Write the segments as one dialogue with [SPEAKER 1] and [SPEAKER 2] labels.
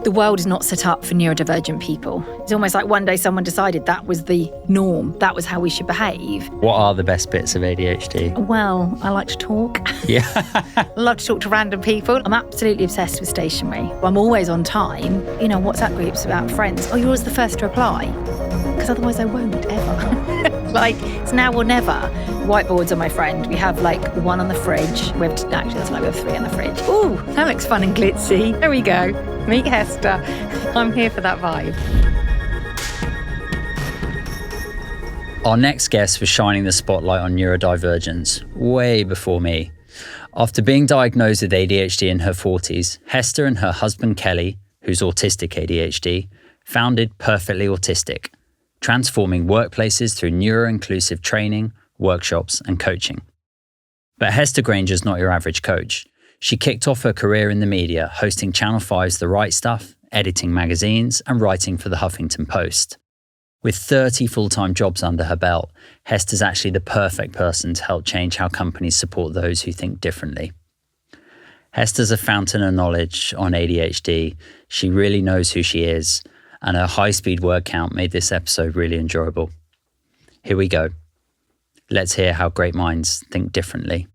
[SPEAKER 1] the world is not set up for neurodivergent people. It's almost like one day someone decided that was the norm, that was how we should behave.
[SPEAKER 2] What are the best bits of ADHD?
[SPEAKER 1] Well, I like to talk.
[SPEAKER 2] Yeah.
[SPEAKER 1] I love to talk to random people. I'm absolutely obsessed with stationery. I'm always on time. You know, WhatsApp groups about friends. Oh, you're always the first to reply. Because otherwise I won't, ever. Like, it's now or never. Whiteboards are my friend. We have like one on the fridge. We have we have 3 on the fridge. Ooh, that looks fun and glitzy. There we go. Meet Hester. I'm here for that vibe.
[SPEAKER 2] Our next guest was shining the spotlight on neurodivergence way before me. After being diagnosed with ADHD in her 40s, Hester and her husband Kelly, who's autistic ADHD, founded Perfectly Autistic, transforming workplaces through neuro-inclusive training, workshops and coaching. But Hester Grainger's not your average coach. She kicked off her career in the media, hosting Channel 5's The Right Stuff, editing magazines and writing for the Huffington Post. With 30 full-time jobs under her belt, Hester's actually the perfect person to help change how companies support those who think differently. Hester's a fountain of knowledge on ADHD. She really knows who she is, and her high-speed word count made this episode really enjoyable. Here we go. Let's hear how great minds think differently.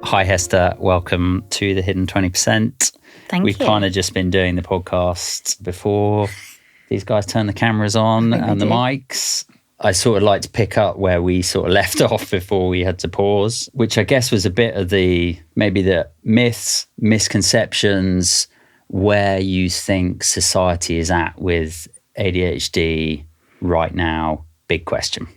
[SPEAKER 2] Hi Hester, welcome to the Hidden 20%.
[SPEAKER 1] Thank
[SPEAKER 2] We've
[SPEAKER 1] you.
[SPEAKER 2] kind of just been doing the podcast before these guys turn the cameras on and the mics. I sort of like to pick up where we sort of left off before we had to pause, which I guess was a bit of maybe the myths, misconceptions, where you think society is at with ADHD right now. Big question.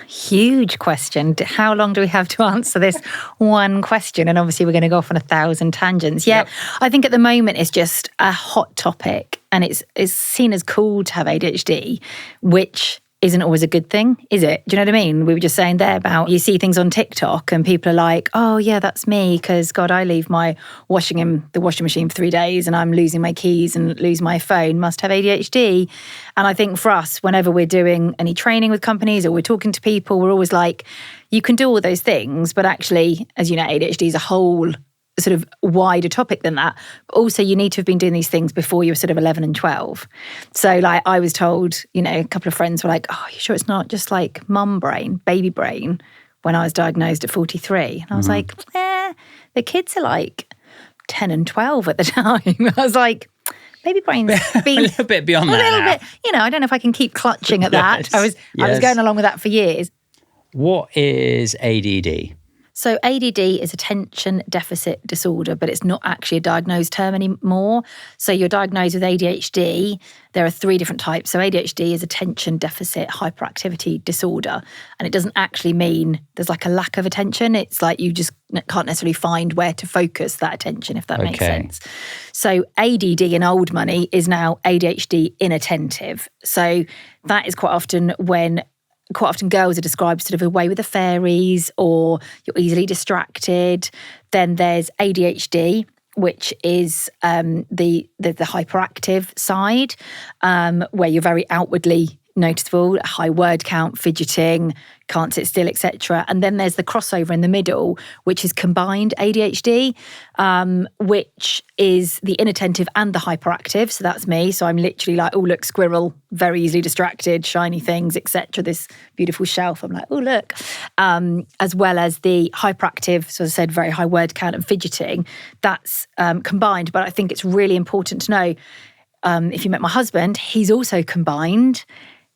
[SPEAKER 1] Huge question. How long do we have to answer this one question? And obviously we're going to go off on 1,000 tangents. Yeah, yep. I think at the moment it's just a hot topic and it's seen as cool to have ADHD, which isn't always a good thing, is it? Do you know what I mean? We were just saying there about you see things on TikTok and people are like, oh yeah, that's me because God, I leave my washing in the washing machine for 3 days and I'm losing my keys and lose my phone, must have ADHD. And I think for us, whenever we're doing any training with companies or we're talking to people, we're always like, you can do all those things, but actually, as you know, ADHD is a whole sort of wider topic than that. But also you need to have been doing these things before you were sort of 11 and 12. So like I was told, you know, a couple of friends were like, oh, you sure it's not just like mum brain, baby brain, when I was diagnosed at 43. And I was like, the kids are like 10 and 12 at the time. I was like, baby brain's been
[SPEAKER 2] a little bit beyond that now.
[SPEAKER 1] A little bit, you know, I don't know if I can keep clutching at that.
[SPEAKER 2] Yes.
[SPEAKER 1] I was going along with that for years.
[SPEAKER 2] What is ADD?
[SPEAKER 1] So ADD is attention deficit disorder, but it's not actually a diagnosed term anymore. So you're diagnosed with ADHD. There are 3 different types. So ADHD is attention deficit hyperactivity disorder. And it doesn't actually mean there's like a lack of attention. It's like you just can't necessarily find where to focus that attention, if that makes sense. So ADD in old money is now ADHD inattentive. So that is quite often girls are described sort of away with the fairies or you're easily distracted. Then there's ADHD, which is the hyperactive side, where you're very outwardly noticeable, high word count, fidgeting, can't sit still, etc. And then there's the crossover in the middle, which is combined ADHD, which is the inattentive and the hyperactive. So that's me. So I'm literally like, oh, look, squirrel, very easily distracted, shiny things, etc. This beautiful shelf. I'm like, oh, look. As well as the hyperactive, so as I said, very high word count and fidgeting. That's combined. But I think it's really important to know, if you met my husband, he's also combined.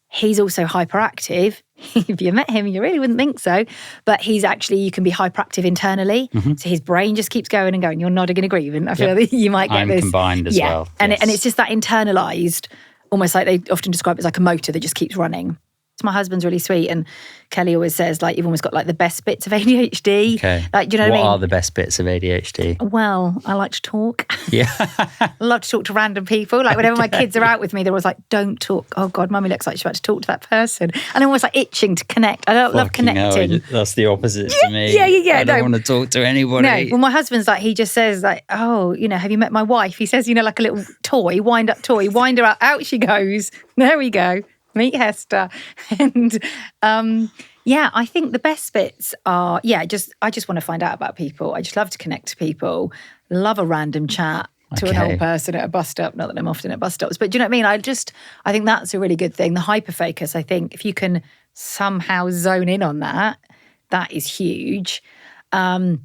[SPEAKER 1] He's also hyperactive. If you met him, you really wouldn't think so. But he's actually, you can be hyperactive internally. Mm-hmm. So his brain just keeps going and going. You're nodding in agreement. I feel that you might get this.
[SPEAKER 2] I'm combined as well.
[SPEAKER 1] And it's just that internalized, almost like they often describe it as like a motor that just keeps running. So my husband's really sweet, and Kelly always says, like, you've almost got like the best bits of ADHD.
[SPEAKER 2] Okay.
[SPEAKER 1] Like, do you know what I mean?
[SPEAKER 2] What are the best bits of ADHD?
[SPEAKER 1] Well, I like to talk.
[SPEAKER 2] Yeah.
[SPEAKER 1] I love to talk to random people. Like whenever my kids are out with me, they're always like, don't talk. Oh God, mummy looks like she's about to talk to that person. And I'm always like itching to connect. I don't love connecting.
[SPEAKER 2] Hell, that's the opposite to me.
[SPEAKER 1] Yeah.
[SPEAKER 2] I don't want to talk to anybody.
[SPEAKER 1] No, well, my husband's like, he just says like, oh, you know, have you met my wife? He says, you know, like a little toy, wind up toy, wind her up, out she goes. There we go. Meet Hester. And Yeah, I think the best bits are, I just want to find out about people. I just love to connect to people, love a random chat to an old person at a bus stop. Not that I'm often at bus stops, but do you know what I mean? I think that's a really good thing. The hyperfocus, I think, if you can somehow zone in on that, that is huge. I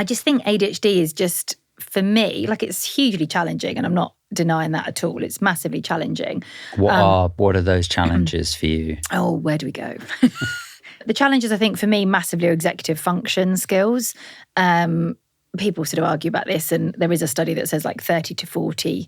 [SPEAKER 1] just think ADHD is just, for me, like, it's hugely challenging, and I'm not denying that at all. It's massively challenging.
[SPEAKER 2] What are those challenges for you?
[SPEAKER 1] Oh, where do we go? The challenges, I think, for me, massively are executive function skills. People sort of argue about this, and there is a study that says like 30 to 40,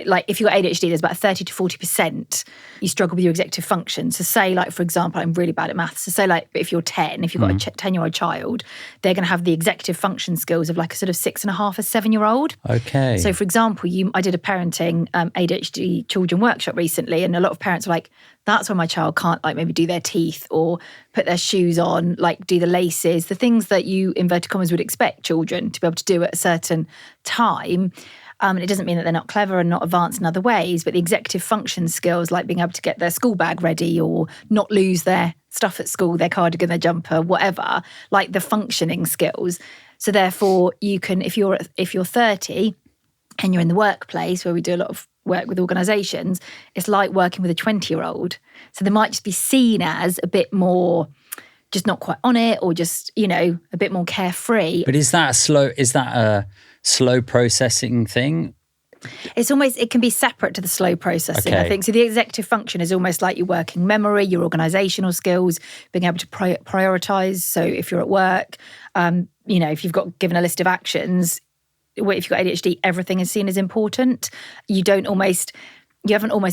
[SPEAKER 1] like if you've got ADHD, there's about 30 to 40% you struggle with your executive function. So say, like, for example, I'm really bad at maths. So say, like, if you're 10, if you've got a 10-year-old child, they're going to have the executive function skills of like a sort of 6.5 or 7-year-old.
[SPEAKER 2] Okay.
[SPEAKER 1] So for example, I did a parenting ADHD children workshop recently, and a lot of parents were like, that's why my child can't, like, maybe do their teeth or put their shoes on, like do the laces, the things that you, inverted commas, would expect children to be able to do at a certain time. It doesn't mean that they're not clever and not advanced in other ways, but the executive function skills, like being able to get their school bag ready or not lose their stuff at school, their cardigan, their jumper, whatever, like the functioning skills. So therefore, you can, if you're 30 and you're in the workplace, where we do a lot of work with organisations, it's like working with a 20-year-old. So they might just be seen as a bit more, just not quite on it, or just, you know, a bit more carefree.
[SPEAKER 2] But is that a slow processing thing?
[SPEAKER 1] It can be separate to the slow processing, I think. So the executive function is almost like your working memory, your organisational skills, being able to prioritise. So if you're at work, you know, if you've got given a list of actions, if you've got ADHD, everything is seen as important. You haven't almost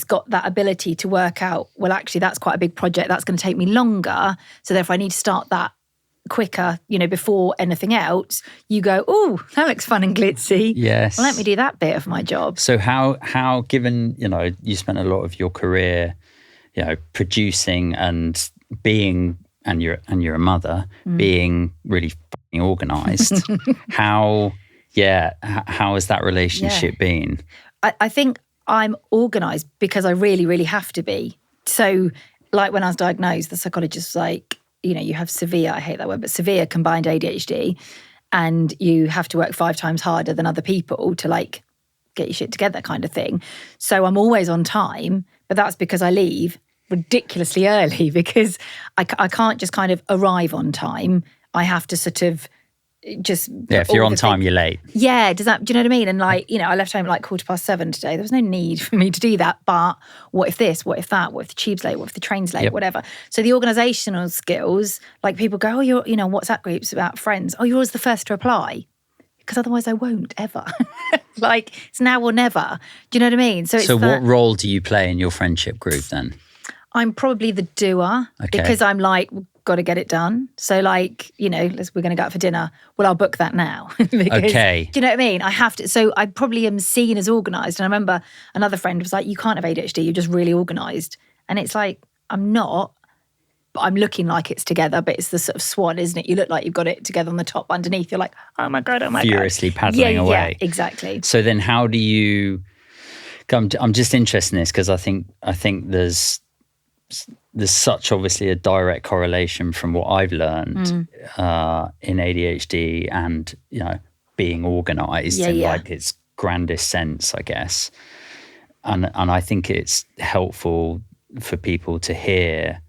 [SPEAKER 1] got that ability to work out, well, actually, that's quite a big project. That's going to take me longer. So therefore, I need to start that quicker, you know, before anything else. You go, oh, that looks fun and glitzy.
[SPEAKER 2] Yes.
[SPEAKER 1] Well, let me do that bit of my job.
[SPEAKER 2] So how given, you know, you spent a lot of your career, you know, producing and being, and you're a mother, being really fucking organised, how has that relationship been?
[SPEAKER 1] I think I'm organised because I really, really have to be. So, like, when I was diagnosed, the psychologist was like, you know, you have severe, I hate that word, but severe combined ADHD, and you have to work 5 times harder than other people to, like, get your shit together, kind of thing. So I'm always on time, but that's because I leave ridiculously early, because I can't just kind of arrive on time. I have to sort of just...
[SPEAKER 2] Yeah, if you're on time, you're late.
[SPEAKER 1] Yeah, do you know what I mean? And, like, you know, I left home like 7:15 today. There was no need for me to do that. But what if this? What if that? What if the tube's late? What if the train's late? Whatever. So the organisational skills, like, people go, oh, you're, you know, WhatsApp groups about friends. Oh, you're always the first to reply. Because otherwise I won't ever. Like, it's now or never. Do you know what I mean? So
[SPEAKER 2] what role do you play in your friendship group then? I'm
[SPEAKER 1] probably the doer, because I'm like, got to get it done. So, like, you know, we're going to go out for dinner. Well, I'll book that now. Because, do you know what I mean? I have to. So I probably am seen as organised. And I remember another friend was like, you can't have ADHD, you're just really organised. And it's like, I'm not, but I'm looking like it's together, but it's the sort of swan, isn't it? You look like you've got it together on the top. Underneath, you're like, oh my God.
[SPEAKER 2] Furiously paddling away.
[SPEAKER 1] Yeah, exactly.
[SPEAKER 2] So then how do you, I'm just interested in this, because I think there's such obviously a direct correlation from what I've learned in ADHD and, you know, being organised in like its grandest sense, I guess. And I think it's helpful for people to hear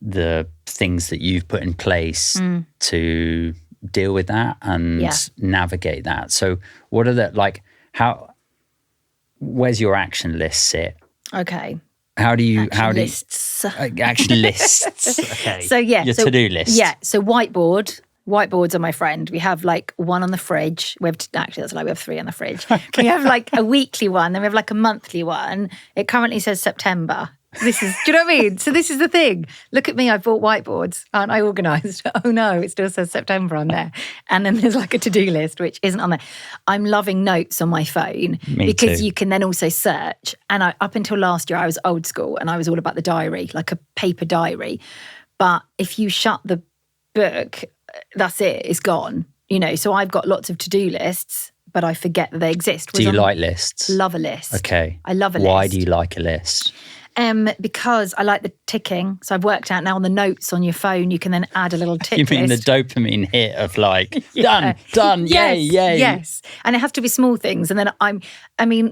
[SPEAKER 2] the things that you've put in place to deal with that and navigate that. So what are the, like, where's your action list sit?
[SPEAKER 1] Okay.
[SPEAKER 2] Action
[SPEAKER 1] lists.
[SPEAKER 2] Okay.
[SPEAKER 1] So your
[SPEAKER 2] to-do list.
[SPEAKER 1] Yeah. So whiteboards are my friend. We have like one on the fridge. We have we have 3 on the fridge. Okay. We have like a weekly one, then we have like a monthly one. It currently says September. Do you know what I mean? So this is the thing. Look at me, I've bought whiteboards. Aren't I organised? Oh no, it still says September on there. And then there's like a to-do list, which isn't on there. I'm loving notes on my phone because you can then also search. And up until last year, I was old school and I was all about the diary, like a paper diary. But if you shut the book, that's it, it's gone. You know, so I've got lots of to-do lists, but I forget that they exist.
[SPEAKER 2] Do you like lists?
[SPEAKER 1] Love a list.
[SPEAKER 2] Okay.
[SPEAKER 1] I love a list.
[SPEAKER 2] Why do you like a list?
[SPEAKER 1] Because I like the ticking. So I've worked out now on the notes on your phone, you can then add a little tick
[SPEAKER 2] You mean
[SPEAKER 1] list.
[SPEAKER 2] the dopamine hit of like, done,
[SPEAKER 1] yes,
[SPEAKER 2] yay.
[SPEAKER 1] Yes. And it has to be small things. And then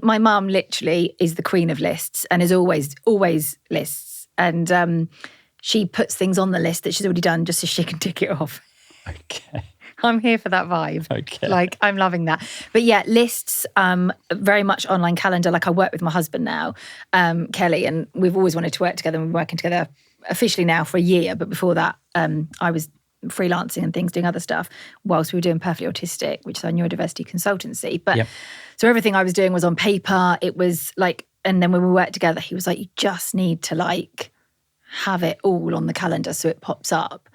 [SPEAKER 1] my mum literally is the queen of lists and is always lists. And she puts things on the list that she's already done just so she can tick it off.
[SPEAKER 2] Okay.
[SPEAKER 1] I'm here for that vibe.
[SPEAKER 2] Okay.
[SPEAKER 1] Like, I'm loving that. But yeah, lists, very much online calendar. Like, I work with my husband now, Kelly, and we've always wanted to work together. And we're working together officially now for a year. But before that, I was freelancing and things, doing other stuff, whilst we were doing Perfectly Autistic, which is our neurodiversity consultancy. But so everything I was doing was on paper. It was like, and then when we worked together, he was like, you just need to like have it all on the calendar so it pops up.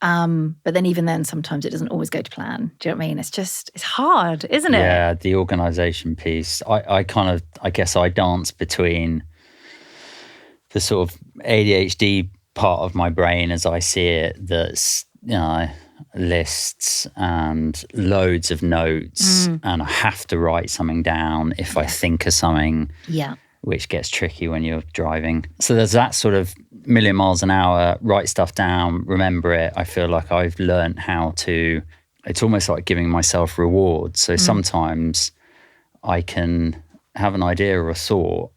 [SPEAKER 1] But then even then, sometimes it doesn't always go to plan. Do you know what I mean? It's hard, isn't it?
[SPEAKER 2] Yeah, the organisation piece. I guess I dance between the sort of ADHD part of my brain as I see it, that's, lists and loads of notes, and I have to write something down if I think of something. Yeah. Which gets tricky when you're driving. So there's that sort of million miles an hour, write stuff down, remember it. I feel like I've learned how to, it's almost like giving myself rewards. So sometimes I can have an idea or a thought,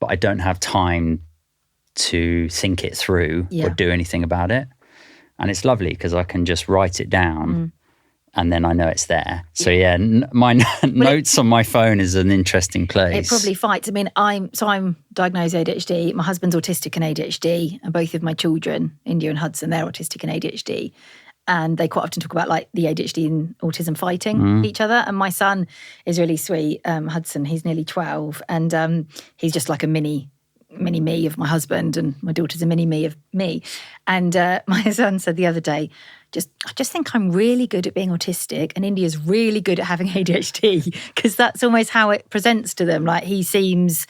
[SPEAKER 2] but I don't have time to think it through or do anything about it. And it's lovely because I can just write it down and then I know it's there. So my notes on my phone is an interesting place.
[SPEAKER 1] It probably fights. I mean, I'm diagnosed ADHD. My husband's autistic and ADHD, and both of my children, India and Hudson, they're autistic and ADHD. And they quite often talk about like the ADHD and autism fighting each other. And my son is really sweet, Hudson. He's nearly 12, and he's just like a mini me of my husband, and my daughter's a mini me of me. And my son said the other day, I just think I'm really good at being autistic and India's really good at having ADHD, because that's almost how it presents to them. Like, he seems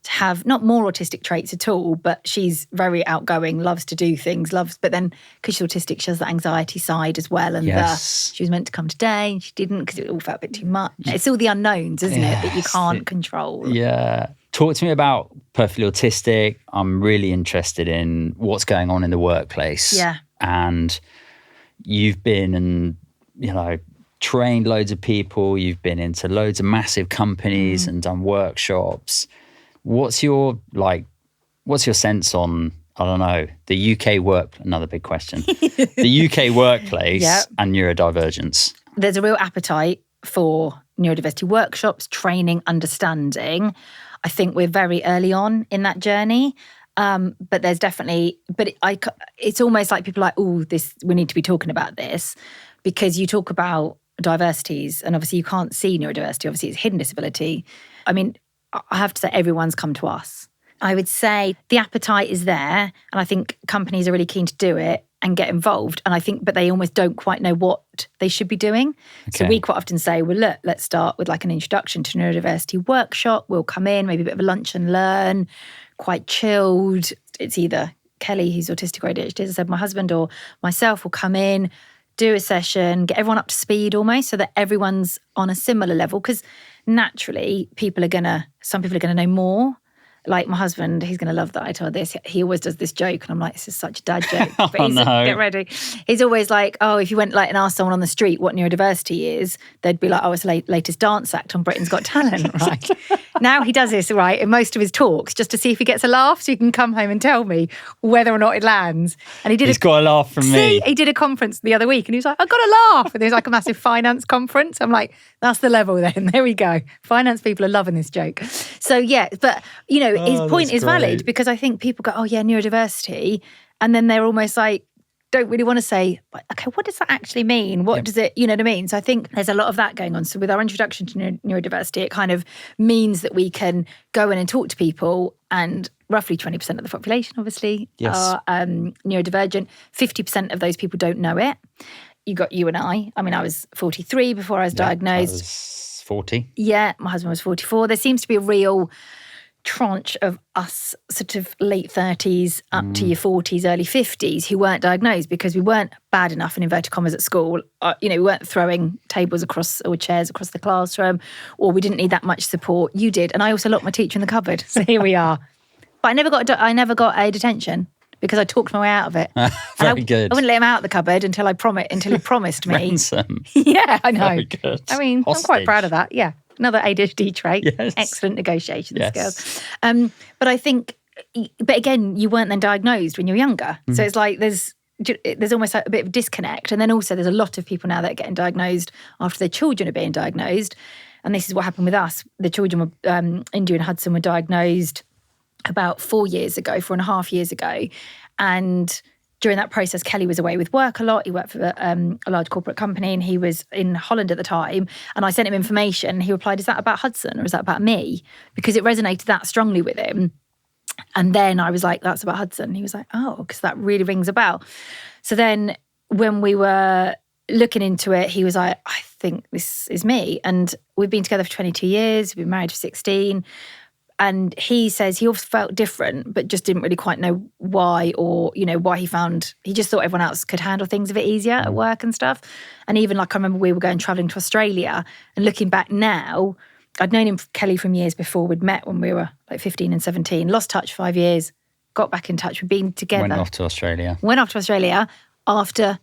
[SPEAKER 1] to have not more autistic traits at all, but she's very outgoing, loves to do things, but then because she's autistic, she has the anxiety side as well. And she was meant to come today and she didn't because it all felt a bit too much. It's all the unknowns, isn't it, that you can't control.
[SPEAKER 2] Yeah. Talk to me about Perfectly Autistic. I'm really interested in what's going on in the workplace. Yeah. And you've been and, trained loads of people. You've been into loads of massive companies and done workshops. What's your sense on, I don't know, the UK another big question, the UK workplace and neurodivergence?
[SPEAKER 1] There's a real appetite for neurodiversity workshops, training, understanding. I think we're very early on in that journey. But there's definitely, it's almost like people are like, oh, we need to be talking about this, because you talk about diversities and obviously you can't see neurodiversity. Obviously it's hidden disability. I mean, I have to say everyone's come to us. I would say the appetite is there, and I think companies are really keen to do it and get involved. And I think, but they almost don't quite know what they should be doing. Okay. So we quite often say, well, look, let's start with like an introduction to neurodiversity workshop. We'll come in, maybe a bit of a lunch and learn, quite chilled. It's either Kelly, who's autistic or ADHD, as I said, my husband, or myself will come in, do a session, get everyone up to speed almost, so that everyone's on a similar level. Because naturally, some people are going to know more. Like my husband, he's going to love that I told this. He always does this joke, and I'm like, this is such a dad joke. But get ready. He's always like, oh, if you went and asked someone on the street what neurodiversity is, they'd be like, oh, it's the latest dance act on Britain's Got Talent, right? Now he does this, right, in most of his talks, just to see if he gets a laugh, so he can come home and tell me whether or not it lands. And he's
[SPEAKER 2] got a laugh from me.
[SPEAKER 1] He did a conference the other week, and he was like, I got a laugh. And there's like a massive finance conference. I'm like, that's the level then. There we go. Finance people are loving this joke. So yeah, but his point is valid, because I think people go, oh yeah, neurodiversity, and then they're almost like, don't really want to say, okay, what does that actually mean? What does it, you know what I mean? So I think there's a lot of that going on. So with our introduction to neurodiversity, it kind of means that we can go in and talk to people, and roughly 20% of the population, obviously, are neurodivergent. 50% of those people don't know it. You got you and I. I mean, I was 43 before I was diagnosed.
[SPEAKER 2] I was 40.
[SPEAKER 1] Yeah, my husband was 44. There seems to be a real tranche of us sort of late 30s up to your 40s, early 50s who weren't diagnosed because we weren't bad enough, in inverted commas, at school. We weren't throwing tables or chairs across the classroom, or we didn't need that much support. You did. And I also locked my teacher in the cupboard. So here we are. But I never got a detention because I talked my way out of it.
[SPEAKER 2] Very good.
[SPEAKER 1] I wouldn't let him out of the cupboard until he promised me.
[SPEAKER 2] Ransom.
[SPEAKER 1] Yeah, I know.
[SPEAKER 2] Very good.
[SPEAKER 1] I mean, I'm quite proud of that. Yeah. Another ADHD trait.
[SPEAKER 2] Yes.
[SPEAKER 1] Excellent negotiation skills.
[SPEAKER 2] Yes.
[SPEAKER 1] But I think, but again, you weren't then diagnosed when you were younger. So it's like there's almost like a bit of disconnect. And then also there's a lot of people now that are getting diagnosed after their children are being diagnosed. And this is what happened with us. The children were, India and Hudson were diagnosed about 4.5 years ago. And during that process, Kelly was away with work a lot. He worked for a large corporate company and he was in Holland at the time. And I sent him information. He replied, is that about Hudson or is that about me? Because it resonated that strongly with him. And then I was like, that's about Hudson. He was like, oh, because that really rings a bell. So then when we were looking into it, he was like, I think this is me. And we've been together for 22 years. We've been married for 16. And he says he always felt different, but just didn't really quite know why or, why he just thought everyone else could handle things a bit easier at work and stuff. And even like I remember we were going travelling to Australia and looking back now, I'd known Kelly from years before. We'd met when we were like 15 and 17, lost touch 5 years, got back in touch. We'd been together.
[SPEAKER 2] Went off to Australia
[SPEAKER 1] after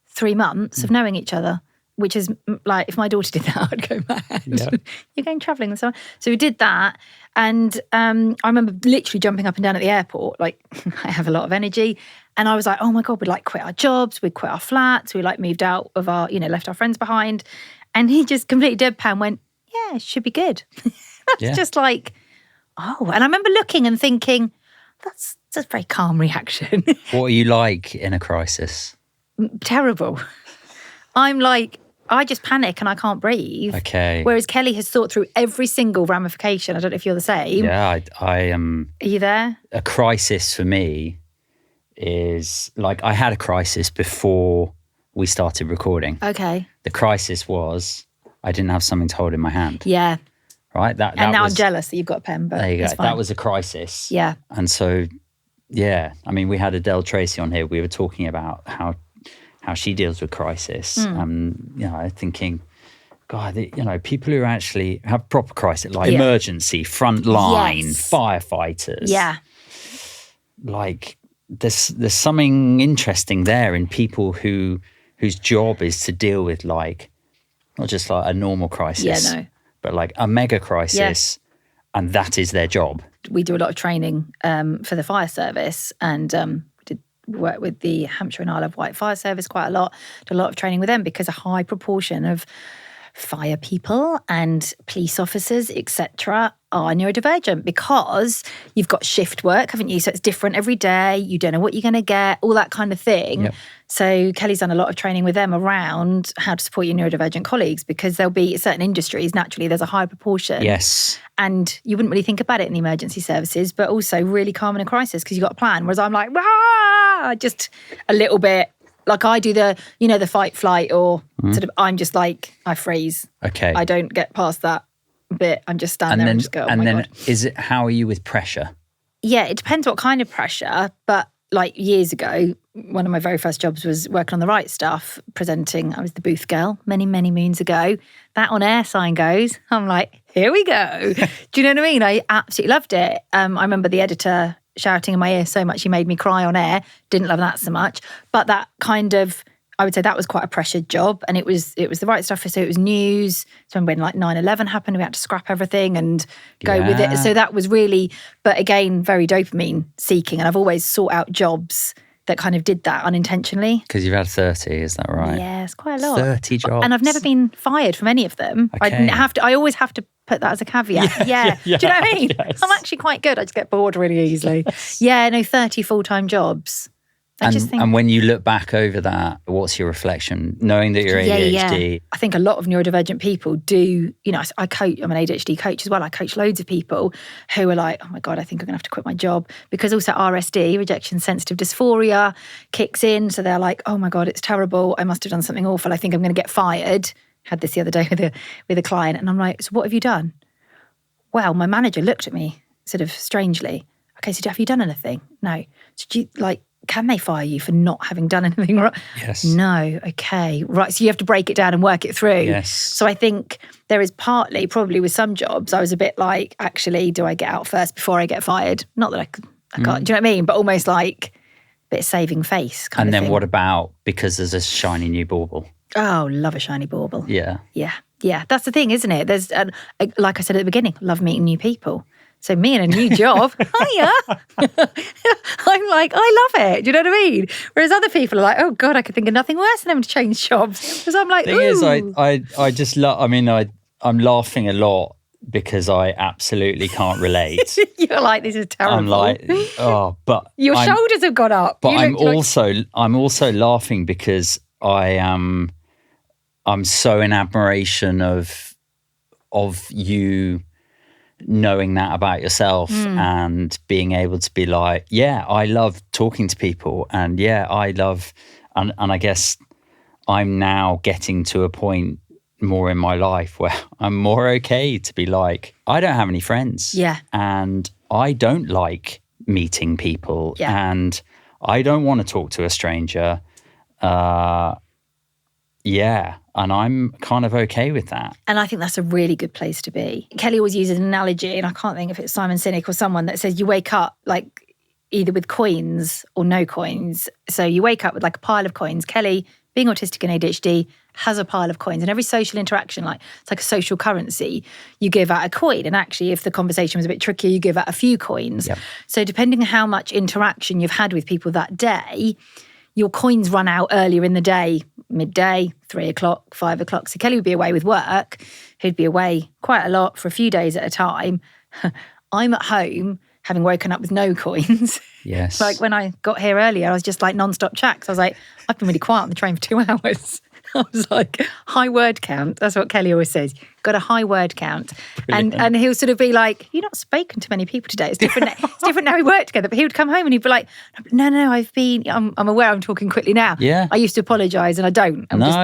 [SPEAKER 1] 3 months of knowing each other. Which is like, if my daughter did that, I'd go mad. Yep. You're going travelling and so on. So we did that. And I remember literally jumping up and down at the airport. Like, I have a lot of energy. And I was like, oh my God, we'd like quit our jobs. We'd quit our flats. We like moved out of our, left our friends behind. And he just completely deadpan went, yeah, it should be good. That's just like, oh. And I remember looking and thinking, that's a very calm reaction.
[SPEAKER 2] What are you like in a crisis?
[SPEAKER 1] Terrible. I'm like, I just panic and I can't breathe.
[SPEAKER 2] Okay.
[SPEAKER 1] Whereas Kelly has thought through every single ramification. I don't know if you're the same.
[SPEAKER 2] Yeah, I am.
[SPEAKER 1] Are you there?
[SPEAKER 2] A crisis for me is like, I had a crisis before we started recording.
[SPEAKER 1] Okay.
[SPEAKER 2] The crisis was I didn't have something to hold in my hand.
[SPEAKER 1] Yeah.
[SPEAKER 2] Right? That
[SPEAKER 1] now
[SPEAKER 2] was,
[SPEAKER 1] I'm jealous that you've got a pen, but
[SPEAKER 2] there you go.
[SPEAKER 1] it's fine.
[SPEAKER 2] That was a crisis.
[SPEAKER 1] Yeah.
[SPEAKER 2] And so, yeah, I mean, we had Adele Tracy on here. We were talking about how she deals with crisis. Thinking, God, people who actually have proper crisis, like emergency, front line, firefighters.
[SPEAKER 1] Yeah.
[SPEAKER 2] Like, there's something interesting there in people whose job is to deal with, like, not just like a normal crisis, but like a mega crisis, and that is their job.
[SPEAKER 1] We do a lot of training for the fire service, and work with the Hampshire and Isle of Wight Fire Service quite a lot. Do a lot of training with them because a high proportion of fire people and police officers, etc., are neurodivergent because you've got shift work, haven't you? So it's different every day. You don't know what you're going to get, all that kind of thing. Yep. So Kelly's done a lot of training with them around how to support your neurodivergent colleagues because there'll be certain industries, naturally, there's a high proportion.
[SPEAKER 2] Yes.
[SPEAKER 1] And you wouldn't really think about it in the emergency services, but also really calm in a crisis because you've got a plan. Whereas I'm like, just a little bit. Like I do the fight, flight, or sort of, I'm just like, I freeze.
[SPEAKER 2] Okay.
[SPEAKER 1] I don't get past that bit. I'm just standing there and just go, oh my God.
[SPEAKER 2] How are you with pressure?
[SPEAKER 1] Yeah, it depends what kind of pressure. But like years ago, one of my very first jobs was working on the right stuff, presenting. I was the booth girl many, many moons ago. That on air sign goes. I'm like, here we go. Do you know what I mean? I absolutely loved it. I remember the editor shouting in my ear so much he made me cry on air. Didn't love that so much. But that kind of, I would say that was quite a pressured job. And it was the right stuff. So it was news. So when like 9/11 happened, we had to scrap everything and go with it. So that was really, but again, very dopamine seeking. And I've always sought out jobs that kind of did that unintentionally.
[SPEAKER 2] Because you've had 30, is that right?
[SPEAKER 1] Yeah, it's quite a lot.
[SPEAKER 2] 30 jobs.
[SPEAKER 1] And I've never been fired from any of them.
[SPEAKER 2] Okay.
[SPEAKER 1] I always have to put that as a caveat. Yeah. Do you know what I mean?
[SPEAKER 2] Yes.
[SPEAKER 1] I'm actually quite good. I just get bored really easily.
[SPEAKER 2] Yes.
[SPEAKER 1] Yeah, no, 30 full-time jobs.
[SPEAKER 2] And when you look back over that, what's your reflection? Knowing that you're ADHD.
[SPEAKER 1] Yeah. I think a lot of neurodivergent people do, I coach, I'm an ADHD coach as well. I coach loads of people who are like, oh my God, I think I'm going to have to quit my job. Because also RSD, rejection sensitive dysphoria, kicks in. So they're like, oh my God, it's terrible. I must have done something awful. I think I'm going to get fired. Had this the other day with a client. And I'm like, so what have you done? Well, my manager looked at me sort of strangely. Okay, so have you done anything? No. So do you, can they fire you for not having done anything wrong?
[SPEAKER 2] Yes.
[SPEAKER 1] No. Okay. Right. So you have to break it down and work it through.
[SPEAKER 2] Yes.
[SPEAKER 1] So I think there is partly, probably with some jobs, I was a bit like, actually, do I get out first before I get fired? Not that I can't, do you know what I mean? But almost like a bit of saving face kind of thing.
[SPEAKER 2] And then what about because there's a shiny new bauble?
[SPEAKER 1] Oh, love a shiny bauble.
[SPEAKER 2] Yeah.
[SPEAKER 1] Yeah. Yeah. That's the thing, isn't it? There's, like I said at the beginning, love meeting new people. So me in a new job, hiya. I'm like, I love it. Do you know what I mean? Whereas other people are like, oh God, I could think of nothing worse than having to change jobs. Because I'm like,
[SPEAKER 2] The thing is, I just love, I'm laughing a lot because I absolutely can't relate.
[SPEAKER 1] You're like, this is terrible.
[SPEAKER 2] I'm like, oh, but
[SPEAKER 1] your shoulders have gone up.
[SPEAKER 2] But I'm also laughing because I'm so in admiration of you knowing that about yourself and being able to be like, yeah, I love talking to people, and yeah, I love, and I guess I'm now getting to a point more in my life where I'm more okay to be like, I don't have any friends.
[SPEAKER 1] Yeah.
[SPEAKER 2] And I don't like meeting people.
[SPEAKER 1] Yeah.
[SPEAKER 2] And I don't want to talk to a stranger. Yeah. And I'm kind of okay with that.
[SPEAKER 1] And I think that's a really good place to be. Kelly always uses an analogy, and I can't think if it's Simon Sinek or someone, that says you wake up like either with coins or no coins. So you wake up with like a pile of coins. Kelly, being autistic and ADHD, has a pile of coins. And every social interaction, like it's like a social currency, you give out a coin. And actually, if the conversation was a bit trickier, you give out a few coins.
[SPEAKER 2] Yep.
[SPEAKER 1] So depending on how much interaction you've had with people that day, your coins run out earlier in the day, midday, 3 o'clock, 5 o'clock. So Kelly would be away with work. He'd be away quite a lot for a few days at a time. I'm at home having woken up with no coins.
[SPEAKER 2] Yes.
[SPEAKER 1] Like when I got here earlier, I was just like non-stop chats. I was like, I've been really quiet on the train for 2 hours. I was like, high word count. That's what Kelly always says. Got a high word count. And he'll sort of be like, you've not spoken to many people today. It's different. It's different now we work together. But he would come home and he'd be like, no, I'm aware I'm talking quickly now.
[SPEAKER 2] Yeah.
[SPEAKER 1] I used to apologise and I don't. I'm just,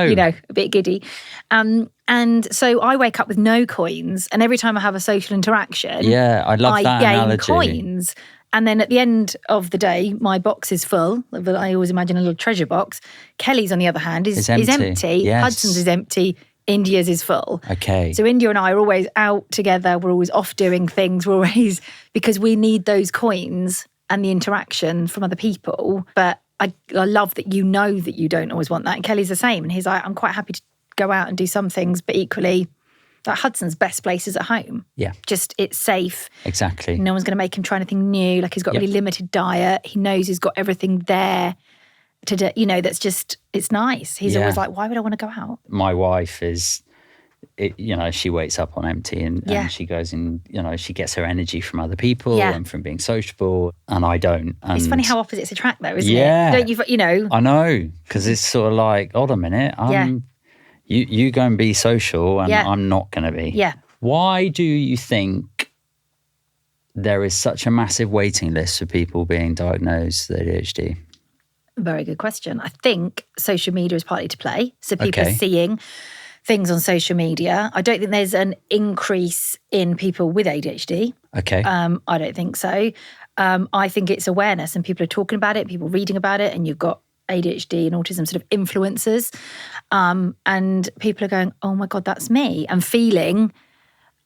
[SPEAKER 1] a bit giddy. And so I wake up with no coins. And every time I have a social interaction,
[SPEAKER 2] yeah, I love that
[SPEAKER 1] gain
[SPEAKER 2] analogy.
[SPEAKER 1] Coins. And then at the end of the day, my box is full. I always imagine a little treasure box. Kelly's, on the other hand, is empty.
[SPEAKER 2] Yes.
[SPEAKER 1] Hudson's is empty. India's is full.
[SPEAKER 2] Okay.
[SPEAKER 1] So India and I are always out together. We're always off doing things. We're always, because we need those coins and the interaction from other people. But I love that you know that you don't always want that. And Kelly's the same. And he's like, I'm quite happy to go out and do some things, but equally, like Hudson's best place is at home.
[SPEAKER 2] Yeah.
[SPEAKER 1] Just, it's safe.
[SPEAKER 2] Exactly.
[SPEAKER 1] No one's going to make him try anything new. Like he's got a really limited diet. He knows he's got everything there to do, that's just, it's nice. He's always like, why would I want to go out?
[SPEAKER 2] My wife is, she wakes up on empty and she goes and, she gets her energy from other people and from being sociable, and I don't. And
[SPEAKER 1] it's funny how opposites attract though, isn't it? Don't you,
[SPEAKER 2] I know, because it's sort of like, hold on a minute, You go and be social and I'm not going to be.
[SPEAKER 1] Yeah.
[SPEAKER 2] Why do you think there is such a massive waiting list for people being diagnosed with ADHD?
[SPEAKER 1] Very good question. I think social media is partly to play. So people are seeing things on social media. I don't think there's an increase in people with ADHD.
[SPEAKER 2] Okay.
[SPEAKER 1] I don't think so. I think it's awareness and people are talking about it, people reading about it, and you've got ADHD and autism sort of influencers, and people are going, oh my God, that's me, and feeling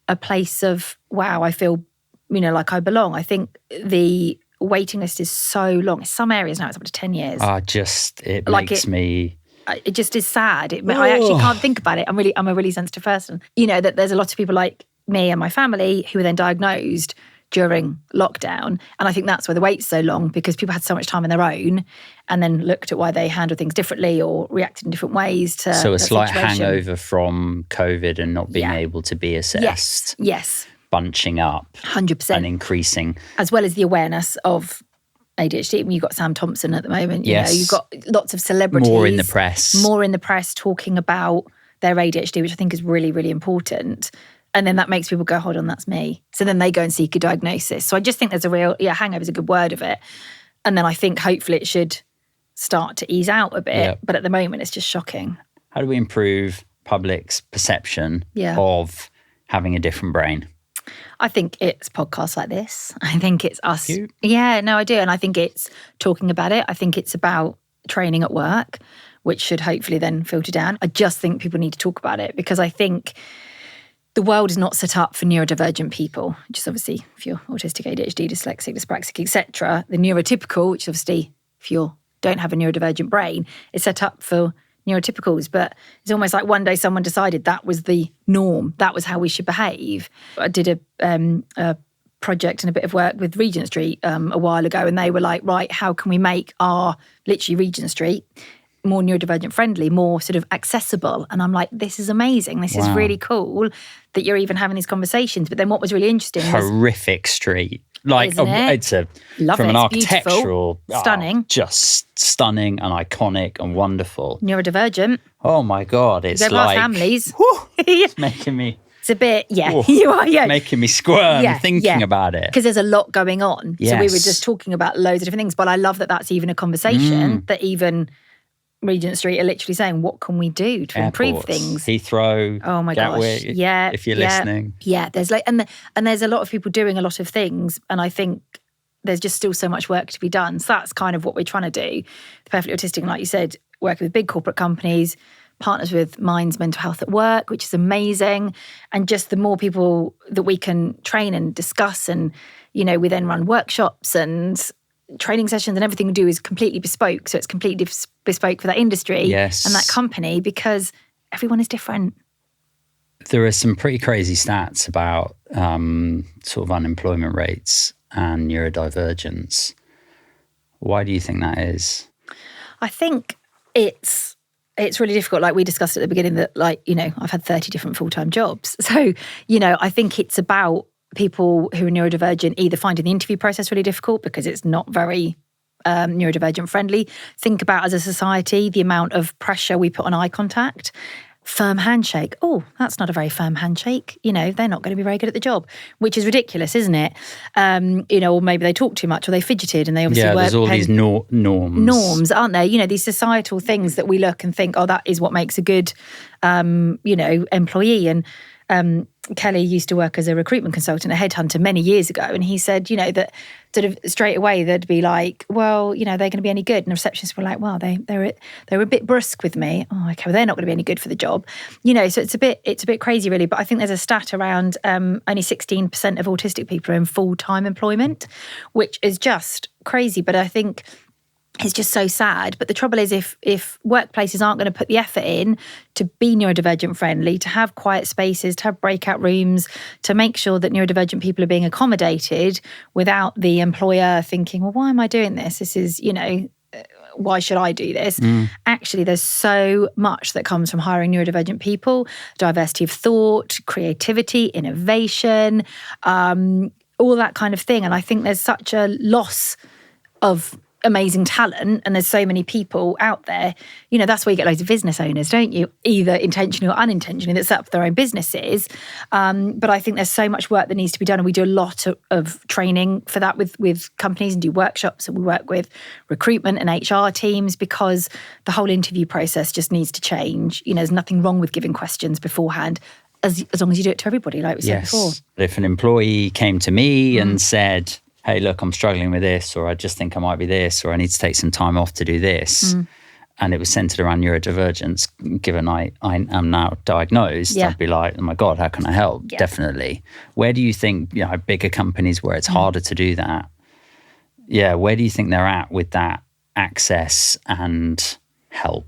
[SPEAKER 1] a place of, wow, I feel, like I belong. I think the waiting list is so long. In some areas now it's up to 10 years.
[SPEAKER 2] It makes me...
[SPEAKER 1] It just is sad. I actually can't think about it. I'm a really sensitive person. That there's a lot of people like me and my family who were then diagnosed during lockdown. And I think that's why the wait's so long, because people had so much time on their own and then looked at why they handled things differently or reacted in different ways to
[SPEAKER 2] So it's like
[SPEAKER 1] situation.
[SPEAKER 2] hangover from COVID and not being able to be assessed.
[SPEAKER 1] Yes.
[SPEAKER 2] Bunching up.
[SPEAKER 1] 100%.
[SPEAKER 2] And increasing.
[SPEAKER 1] As well as the awareness of ADHD. You've got Sam Thompson at the moment. You've got lots of celebrities.
[SPEAKER 2] More in the press talking about their ADHD, which I think is really, really important. And then that makes people go, hold on, that's me. So then they go and seek a diagnosis. So I just think there's a real, hangover is a good word of it. And then I think hopefully it should start to ease out a bit. Yeah.
[SPEAKER 1] But at the moment, it's just shocking.
[SPEAKER 2] How do we improve public's perception of having a different brain?
[SPEAKER 1] I think it's podcasts like this. I think it's us.
[SPEAKER 2] You?
[SPEAKER 1] Yeah, no, I do. And I think it's talking about it. I think it's about training at work, which should hopefully then filter down. I just think people need to talk about it because I think the world is not set up for neurodivergent people, which is obviously if you're autistic, ADHD, dyslexic, dyspraxic, etc. The neurotypical, which obviously if you don't have a neurodivergent brain, is set up for neurotypicals. But it's almost like one day someone decided that was the norm. That was how we should behave. I did a project and a bit of work with Regent Street a while ago, and they were like, right, how can we make our literally Regent Street more neurodivergent friendly, more sort of accessible? And I'm like, this is amazing. This is really cool that you're even having these conversations. But then what was really interesting was
[SPEAKER 2] horrific street. Like it's a
[SPEAKER 1] Love
[SPEAKER 2] from
[SPEAKER 1] it.
[SPEAKER 2] an
[SPEAKER 1] It's
[SPEAKER 2] architectural
[SPEAKER 1] stunning,
[SPEAKER 2] just stunning and iconic and wonderful.
[SPEAKER 1] Neurodivergent.
[SPEAKER 2] Oh my God, it's like
[SPEAKER 1] families.
[SPEAKER 2] It's making me.
[SPEAKER 1] It's a bit, you are,
[SPEAKER 2] making me squirm thinking about it.
[SPEAKER 1] Because there's a lot going on.
[SPEAKER 2] Yes.
[SPEAKER 1] So we were just talking about loads of different things. But I love that that's even a conversation that even Regent Street are literally saying, what can we do to improve things?
[SPEAKER 2] Heathrow,
[SPEAKER 1] oh my
[SPEAKER 2] Gatwick,
[SPEAKER 1] gosh, yeah,
[SPEAKER 2] if you're listening.
[SPEAKER 1] Yeah, there's like, and there's a lot of people doing a lot of things, and I think there's just still so much work to be done. So that's kind of what we're trying to do. The Perfectly Autistic, and like you said, working with big corporate companies, partners with Minds Mental Health at Work, which is amazing. And just the more people that we can train and discuss, and, you know, we then run workshops and training sessions, and everything we do is completely bespoke. So it's completely bespoke for that industry and that company, because everyone is different.
[SPEAKER 2] There are some pretty crazy stats about sort of unemployment rates and neurodivergence. Why do you think that is? I
[SPEAKER 1] think it's really difficult. Like we discussed at the beginning that, like, you know, I've had 30 different full-time jobs. So, you know, I think it's about people who are neurodivergent either finding the interview process really difficult because it's not very neurodivergent friendly. Think about, as a society, the amount of pressure we put on eye contact. Firm handshake. Oh, that's not a very firm handshake. You know, they're not going to be very good at the job, which is ridiculous, isn't it? You know, or maybe they talk too much, or they fidgeted, and they obviously weren't.
[SPEAKER 2] There's all these norms.
[SPEAKER 1] Norms, aren't there? You know, these societal things that we look and think, oh, that is what makes a good, you know, employee. And Kelly used to work as a recruitment consultant, a headhunter many years ago, and he said, you know, that sort of straight away they'd be like, well, you know, they're going to be any good, and the receptionists were like, well, they were a bit brusque with me. Oh, okay, well, they're not going to be any good for the job, you know. So it's a bit crazy, really. But I think there's a stat around only 16% of autistic people are in full-time employment, which is just crazy. But I think it's just so sad. But the trouble is, if workplaces aren't going to put the effort in to be neurodivergent friendly, to have quiet spaces, to have breakout rooms, to make sure that neurodivergent people are being accommodated without the employer thinking, well, why am I doing this? This is, you know, why should I do this? Actually, there's so much that comes from hiring neurodivergent people: diversity of thought, creativity, innovation, all that kind of thing. And I think there's such a loss of amazing talent, and there's so many people out there. You know, that's where you get loads of business owners, don't you? Either intentionally or unintentionally, that set up their own businesses. But I think there's so much work that needs to be done, and we do a lot of training for that with companies, and do workshops, and we work with recruitment and HR teams, because the whole interview process just needs to change. You know, there's nothing wrong with giving questions beforehand, as long as you do it to everybody, like we said before.
[SPEAKER 2] If an employee came to me and said, hey, look, I'm struggling with this, or I just think I might be this, or I need to take some time off to do this, and it was centered around neurodivergence, given I am now diagnosed, I'd be like, oh my God, how can I help? Yeah. Definitely. Where do you think, you know, bigger companies where it's harder to do that, where do you think they're at with that access and help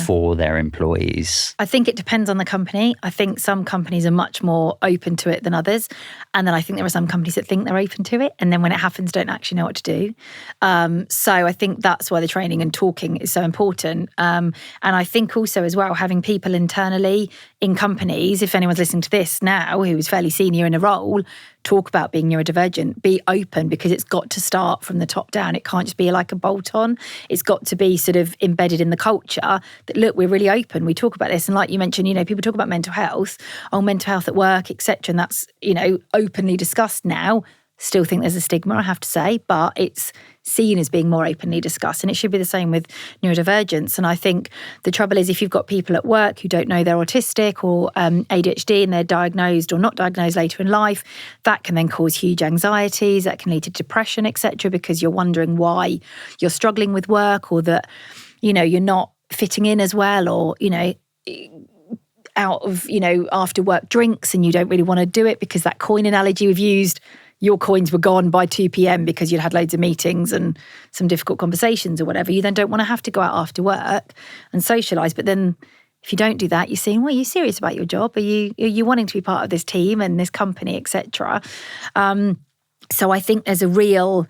[SPEAKER 2] for their employees?
[SPEAKER 1] I think it depends on the company. I think some companies are much more open to it than others. And then I think there are some companies that think they're open to it, and then when it happens, don't actually know what to do. So I think that's why the training and talking is so important. And I think also as well, having people internally in companies, if anyone's listening to this now who is fairly senior in a role, talk about being neurodivergent, be open, because it's got to start from the top down. It can't just be like a bolt-on. It's got to be sort of embedded in the culture that, look, we're really open. We talk about this. And like you mentioned, you know, people talk about mental health at work, etc. And that's, you know, openly discussed now. Still think there's a stigma, I have to say, but it's seen as being more openly discussed. And it should be the same with neurodivergence. And I think the trouble is if you've got people at work who don't know they're autistic or ADHD and they're diagnosed or not diagnosed later in life, that can then cause huge anxieties, that can lead to depression, etc., because you're wondering why you're struggling with work or that, you're not fitting in as well, or, out of, after work drinks and you don't really want to do it because that coin analogy we've used, your coins were gone by 2 p.m. because you'd had loads of meetings and some difficult conversations or whatever. You then don't want to have to go out after work and socialise. But then if you don't do that, you're saying, well, are you serious about your job? Are you wanting to be part of this team and this company, etc.? So I think there's a real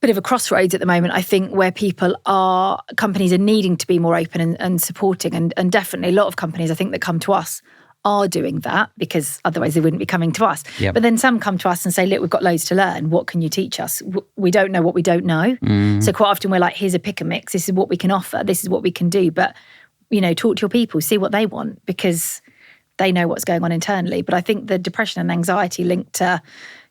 [SPEAKER 1] bit of a crossroads at the moment, I think, where companies are needing to be more open and supporting. And definitely a lot of companies, I think, that come to us are doing that because otherwise they wouldn't be coming to us. Yep. But then some come to us and say, look, we've got loads to learn. What can you teach us? We don't know what we don't know. So quite often we're like, here's a pick and mix. This is what we can offer. This is what we can do. But, talk to your people, see what they want because they know what's going on internally. But I think the depression and anxiety linked to,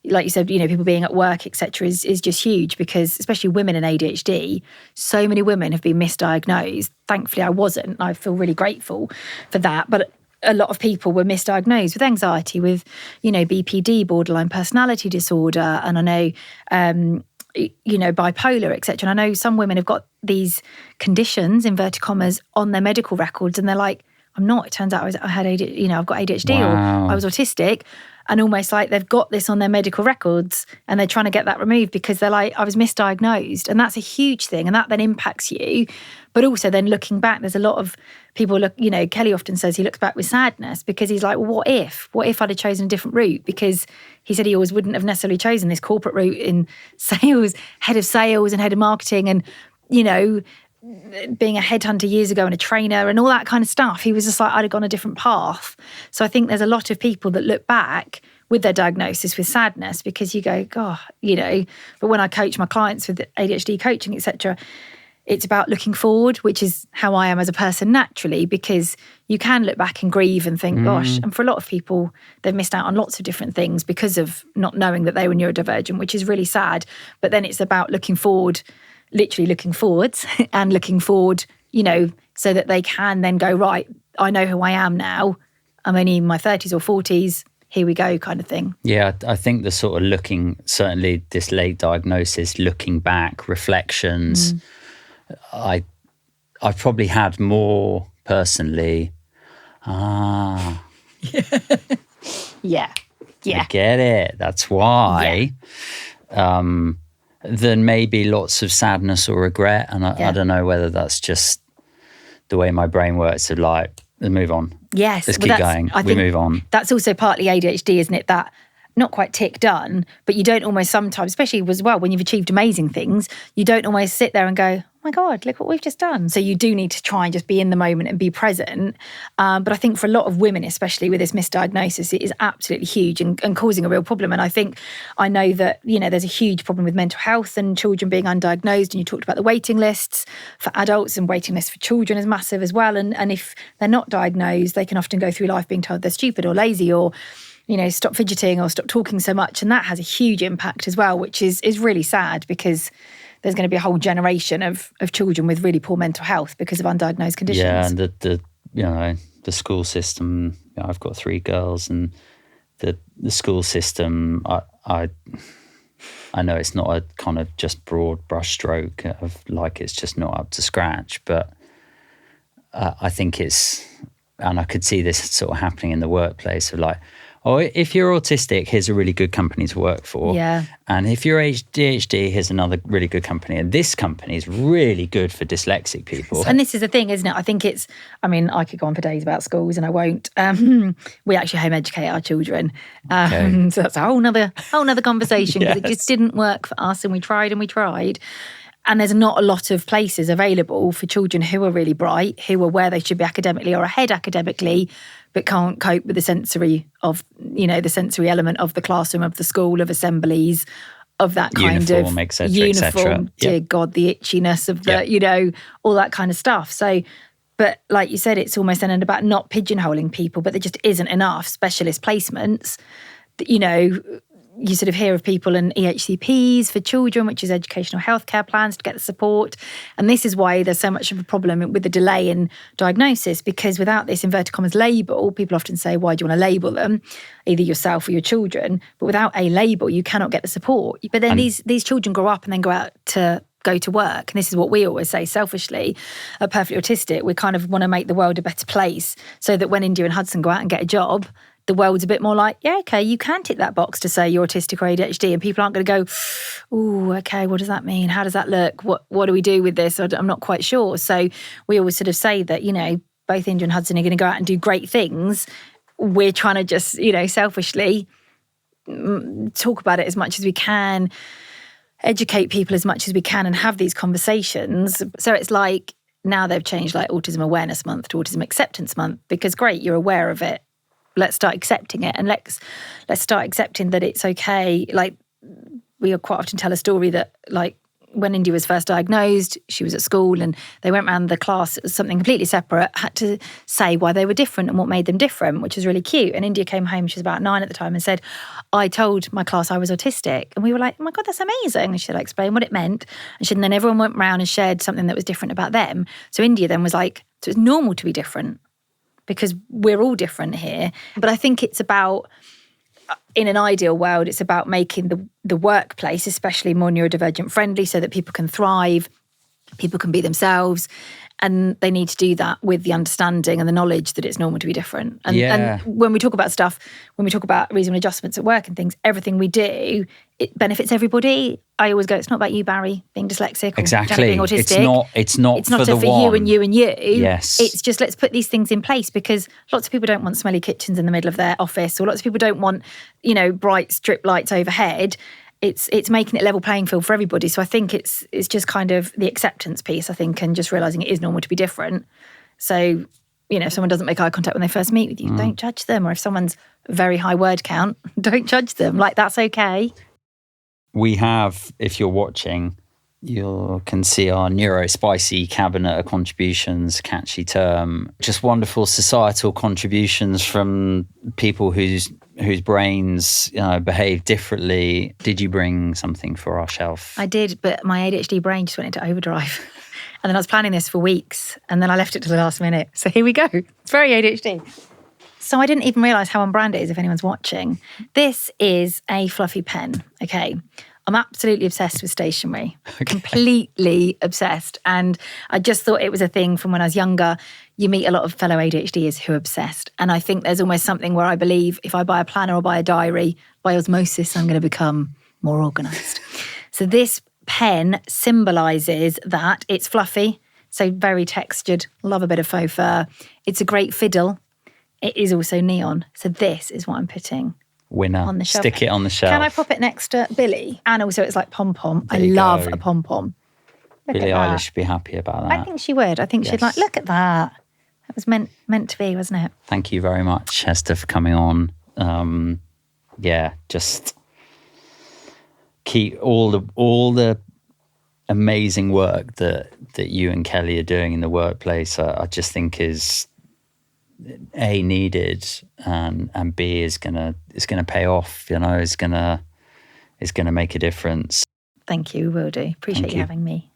[SPEAKER 1] like you said, people being at work, etc., is just huge because especially women in ADHD, so many women have been misdiagnosed. Thankfully, I wasn't. I feel really grateful for that. But a lot of people were misdiagnosed with anxiety, with, BPD, borderline personality disorder, and I know, bipolar, etc. And I know some women have got these conditions, inverted commas, on their medical records, and they're like, I'm not. It turns out I've got ADHD or I was autistic. And almost like they've got this on their medical records and they're trying to get that removed because they're like, I was misdiagnosed. And that's a huge thing. And that then impacts you. But also then looking back, there's a lot of people Kelly often says he looks back with sadness because he's like, well, what if I'd have chosen a different route? Because he said he always wouldn't have necessarily chosen this corporate route in sales, head of sales and head of marketing and, being a headhunter years ago and a trainer and all that kind of stuff. He was just like, I'd have gone a different path. So I think there's a lot of people that look back with their diagnosis with sadness because you go, God, but when I coach my clients with ADHD coaching, etc., it's about looking forward, which is how I am as a person naturally, because you can look back and grieve and think, gosh, and for a lot of people, they've missed out on lots of different things because of not knowing that they were neurodivergent, which is really sad. But then it's about looking forward, literally looking forwards and looking forward, so that they can then go, right, I know who I am now. I'm only in my 30s or 40s. Here we go kind of thing. Yeah,
[SPEAKER 2] I think the sort of looking, certainly this late diagnosis, looking back, reflections, I probably had more personally,
[SPEAKER 1] yeah.
[SPEAKER 2] I get it. That's why. Yeah. Than maybe lots of sadness or regret. And I don't know whether that's just the way my brain works of like, let's move on.
[SPEAKER 1] Yes.
[SPEAKER 2] Let's keep going. We move on.
[SPEAKER 1] That's also partly ADHD, isn't it? That not quite tick done, but you don't almost sometimes, especially as well, when you've achieved amazing things, you don't always sit there and go, oh my God, look what we've just done. So you do need to try and just be in the moment and be present. But I think for a lot of women, especially with this misdiagnosis, it is absolutely huge and causing a real problem. And I know that, there's a huge problem with mental health and children being undiagnosed. And you talked about the waiting lists for adults, and waiting lists for children is massive as well. And if they're not diagnosed, they can often go through life being told they're stupid or lazy or stop fidgeting or stop talking so much. And that has a huge impact as well, which is really sad because there's going to be a whole generation of children with really poor mental health because of undiagnosed conditions.
[SPEAKER 2] Yeah, and the school system, I've got 3 girls, and the school system, I know it's not a kind of just broad brush stroke of like it's just not up to scratch, but I think it's, and I could see this sort of happening in the workplace of like, oh, if you're autistic, here's a really good company to work for.
[SPEAKER 1] Yeah.
[SPEAKER 2] And if you're ADHD, here's another really good company. And this company is really good for dyslexic people.
[SPEAKER 1] And this is the thing, isn't it? I think I could go on for days about schools and I won't. We actually home educate our children. So that's a whole nother conversation because It just didn't work for us and we tried. And there's not a lot of places available for children who are really bright, who are where they should be academically or ahead academically, but can't cope with the sensory element of the classroom, of the school, of assemblies, of that kind
[SPEAKER 2] uniform,
[SPEAKER 1] of
[SPEAKER 2] et cetera.
[SPEAKER 1] Dear God, the itchiness of the, all that kind of stuff. So, but like you said, it's almost then about not pigeonholing people, but there just isn't enough specialist placements, you sort of hear of people in EHCPs for children, which is educational healthcare plans to get the support. And this is why there's so much of a problem with the delay in diagnosis, because without this inverted commas label, people often say, why do you want to label them, either yourself or your children? But without a label, you cannot get the support. But then these children grow up and then go to work. And this is what we always say selfishly at Perfectly Autistic. We kind of want to make the world a better place so that when India and Hudson go out and get a job, the world's a bit more like, yeah, okay, you can tick that box to say you're autistic or ADHD, and people aren't going to go, oh, okay, what does that mean? How does that look? What do we do with this? I'm not quite sure. So we always sort of say that, both India and Hudson are going to go out and do great things. We're trying to just, selfishly talk about it as much as we can, educate people as much as we can, and have these conversations. So it's like now they've changed like Autism Awareness Month to Autism Acceptance Month, because great, you're aware of it. Let's start accepting it, and let's start accepting that it's okay. Like, we quite often tell a story that, like, when India was first diagnosed, she was at school and they went around the class, it was something completely separate, had to say why they were different and what made them different, which was really cute. And India came home, she was about 9 at the time, and said, I told my class I was autistic. And we were like, oh my God, that's amazing. And she said, I explained what it meant. And then everyone went around and shared something that was different about them. So India then was like, so it's normal to be different, because we're all different here. But I think it's about, in an ideal world, it's about making the workplace especially more neurodivergent friendly so that people can thrive, people can be themselves. And they need to do that with the understanding and the knowledge that it's normal to be different. And when we talk about stuff, when we talk about reasonable adjustments at work and things, everything we do, it benefits everybody. I always go, it's not about you, Barry, being dyslexic or being autistic.
[SPEAKER 2] It's not for the
[SPEAKER 1] for
[SPEAKER 2] one.
[SPEAKER 1] you and you and you.
[SPEAKER 2] Yes.
[SPEAKER 1] It's just, let's put these things in place, because lots of people don't want smelly kitchens in the middle of their office, or lots of people don't want, bright strip lights overhead. It's making it level playing field for everybody. So I think it's just kind of the acceptance piece, I think, and just realising it is normal to be different. So, if someone doesn't make eye contact when they first meet with you, don't judge them. Or if someone's very high word count, don't judge them. Like, that's okay.
[SPEAKER 2] We have, if you're watching, you can see our neuro-spicy cabinet of contributions, catchy term, just wonderful societal contributions from people whose brains behave differently. Did you bring something for our shelf?
[SPEAKER 1] I did, but my ADHD brain just went into overdrive. And then I was planning this for weeks, and then I left it to the last minute. So here we go. It's very ADHD. So I didn't even realise how on brand it is if anyone's watching. This is a fluffy pen, okay? I'm absolutely obsessed with stationery, completely obsessed. And I just thought it was a thing from when I was younger. You meet a lot of fellow ADHDers who are obsessed. And I think there's almost something where I believe if I buy a planner or buy a diary, by osmosis, I'm going to become more organised. So this pen symbolises that. It's fluffy, so very textured, love a bit of faux fur. It's a great fiddle. It is also neon. So this is what I'm putting
[SPEAKER 2] winner
[SPEAKER 1] on the shelf.
[SPEAKER 2] Stick it on the shelf.
[SPEAKER 1] Can I pop it next to Billy? And also it's like pom-pom. I love a pom-pom.
[SPEAKER 2] Billie Eilish should be happy about that.
[SPEAKER 1] I think she would. I think she'd like, look at that. That was meant to be, wasn't it?
[SPEAKER 2] Thank you very much, Hester, for coming on. Just keep all the amazing work that you and Kelly are doing in the workplace. I just think is A, needed, and B, is gonna pay off. Is gonna make a difference.
[SPEAKER 1] Thank you. We will do. Appreciate you having me.